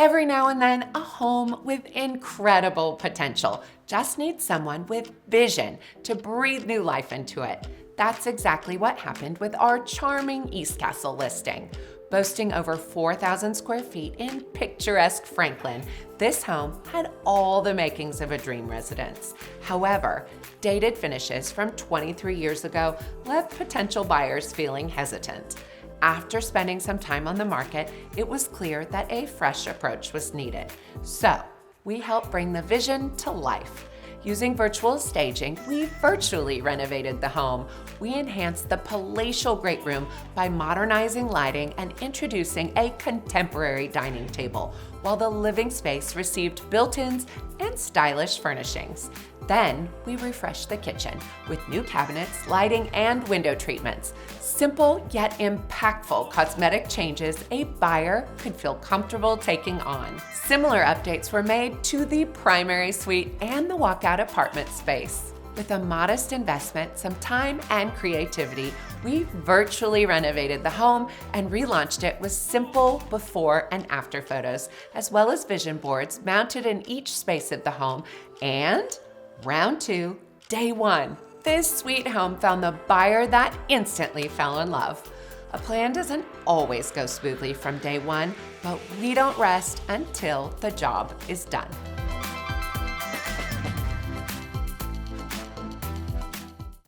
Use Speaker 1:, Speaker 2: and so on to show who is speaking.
Speaker 1: every now and then, a home with incredible potential just needs someone with vision to breathe new life into it. That's exactly what happened with our charming Eastcastle listing. Boasting over 4,000 square feet in picturesque Franklin, this home had all the makings of a dream residence. However, dated finishes from 23 years ago left potential buyers feeling hesitant. After spending some time on the market, it was clear that a fresh approach was needed. So, we helped bring the vision to life. Using virtual staging, we virtually renovated the home. We enhanced the palatial great room by modernizing lighting and introducing a contemporary dining table, while the living space received built-ins and stylish furnishings. Then, we refreshed the kitchen with new cabinets, lighting, and window treatments. Simple yet impactful cosmetic changes a buyer could feel comfortable taking on. Similar updates were made to the primary suite and the walkout apartment space. With a modest investment, some time, and creativity, we virtually renovated the home and relaunched it with simple before and after photos, as well as vision boards mounted in each space of the home. And round 2, day 1. This sweet home found the buyer that instantly fell in love. A plan doesn't always go smoothly from day 1, but we don't rest until the job is done.